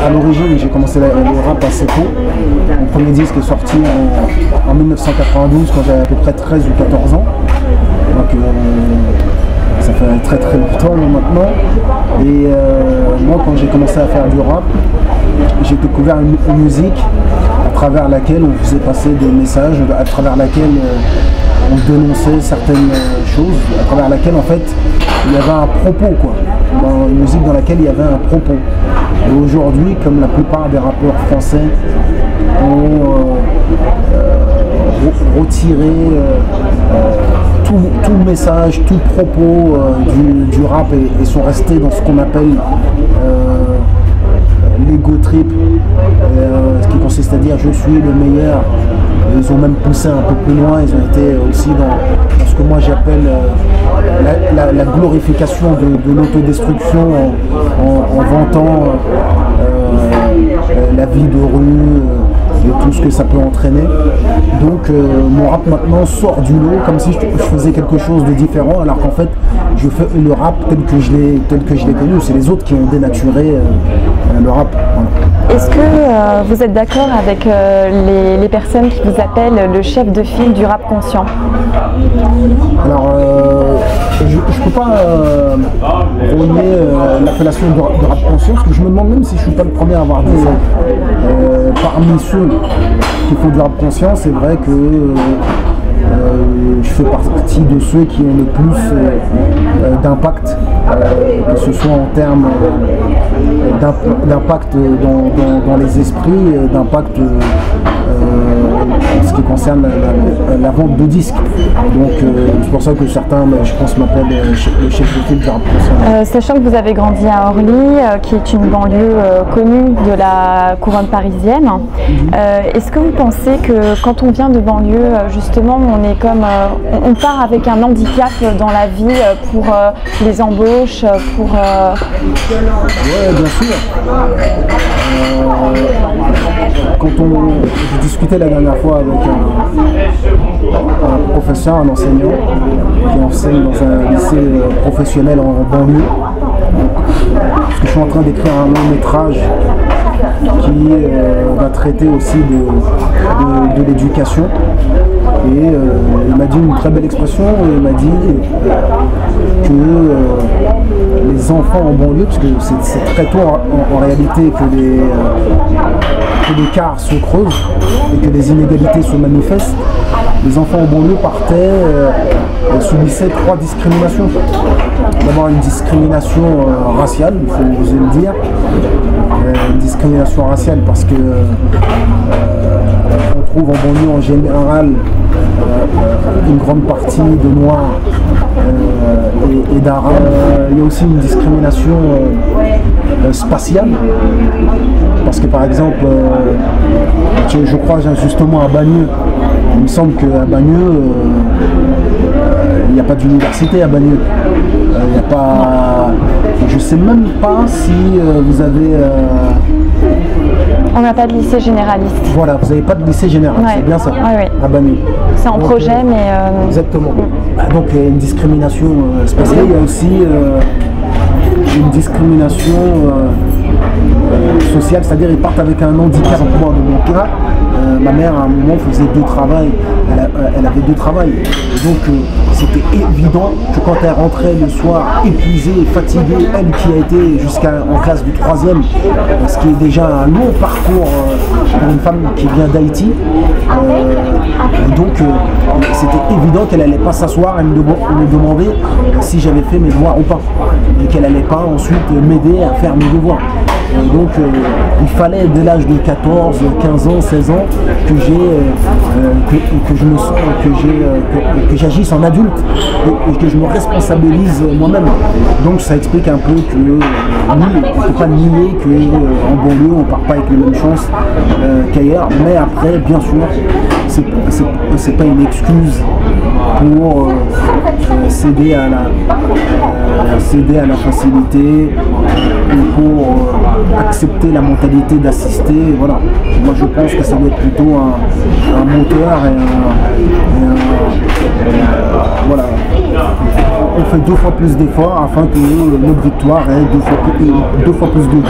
à l'origine, j'ai commencé le rap assez tôt. Mon premier disque est sorti en 1992 quand j'avais à peu près 13 ou 14 ans. Donc ça fait très très longtemps maintenant. Et moi, quand j'ai commencé à faire du rap, j'ai découvert une musique à travers laquelle on faisait passer des messages, à travers laquelle on dénonçait certaines choses, à travers laquelle en fait il y avait un propos, quoi. Dans une musique dans laquelle il y avait un propos. Et aujourd'hui, comme la plupart des rappeurs français ont retiré tout message, tout propos du rap et sont restés dans ce qu'on appelle l'ego trip, ce qui consiste à dire je suis le meilleur. Ils ont même poussé un peu plus loin, ils ont été aussi dans ce que moi j'appelle la glorification de l'autodestruction en vantant la vie de rue et tout ce que ça peut entraîner. Donc mon rap maintenant sort du lot comme si je faisais quelque chose de différent, alors qu'en fait je fais le rap tel que je l'ai connu. C'est les autres qui ont dénaturé le rap. Voilà. Est-ce que vous êtes d'accord avec les personnes qui vous appellent le chef de file du rap conscient? Alors, je ne peux pas renier l'appellation de rap conscient, parce que je me demande même si je ne suis pas le premier à avoir dit ça. Parmi ceux qui font du rap conscient, c'est vrai que je fais partie de ceux qui ont le plus d'impact, que ce soit en termes d'impact dans les esprits, d'impact en ce qui concerne la vente de disques. Donc c'est pour ça que certains, je pense, m'appellent le chef de file du rap conscient. Sachant que vous avez grandi à Orly, qui est une banlieue connue de la couronne parisienne, est-ce que vous pensez que quand on vient de banlieue, justement, on est comme on part avec un handicap dans la vie pour les embauches, pour... Oui, bien sûr. Quand j'ai discuté la dernière fois avec un professeur, un enseignant qui enseigne dans un lycée professionnel en banlieue, parce que je suis en train d'écrire un long métrage qui va traiter aussi de l'éducation. Et il m'a dit une très belle expression, il m'a dit que les enfants en banlieue, parce que c'est très tôt en réalité que l'écart se creuse et que les inégalités se manifestent, les enfants en banlieue subissaient 3 discriminations. D'abord une discrimination raciale, il faut oser le dire, une discrimination raciale parce que on trouve en banlieue en général une grande partie de noirs et d'arabes. Il y a aussi une discrimination spatiale, parce que par exemple, je crois justement à Bagneux, il me semble qu'à Bagneux, il n'y a pas d'université à Bagneux. Il n'y a pas... Je ne sais même pas si vous avez... On n'a pas de lycée généraliste. Voilà, vous n'avez pas de lycée généraliste, ouais. C'est bien ça, ouais. À Bagneux. C'est en projet, mais... Exactement. Donc il y a une discrimination spatiale, il y a aussi une discrimination sociale, c'est-à-dire ils partent avec un handicap. Moi, dans mon cas, ma mère à un moment faisait 2 travails, elle avait 2 travails. Et donc c'était évident que quand elle rentrait le soir épuisée et fatiguée, elle qui a été jusqu'en classe du 3e, ce qui est déjà un long parcours pour une femme qui vient d'Haïti, donc c'était évident qu'elle n'allait pas s'asseoir et me demander si j'avais fait mes devoirs ou pas, et qu'elle n'allait pas ensuite m'aider à faire mes devoirs. Donc il fallait dès l'âge de 14, 15 ans, 16 ans que j'agisse en adulte et que je me responsabilise moi-même. Donc ça explique un peu que oui, il ne faut pas nier qu'en banlieue on ne part pas avec les mêmes chances qu'ailleurs, mais après bien sûr c'est pas une excuse pour céder à la facilité ou pour accepter la mentalité d'assister. Voilà. Moi je pense que ça doit être plutôt un moteur voilà. On fait 2 fois plus d'efforts afin que notre victoire ait 2 fois plus de goût.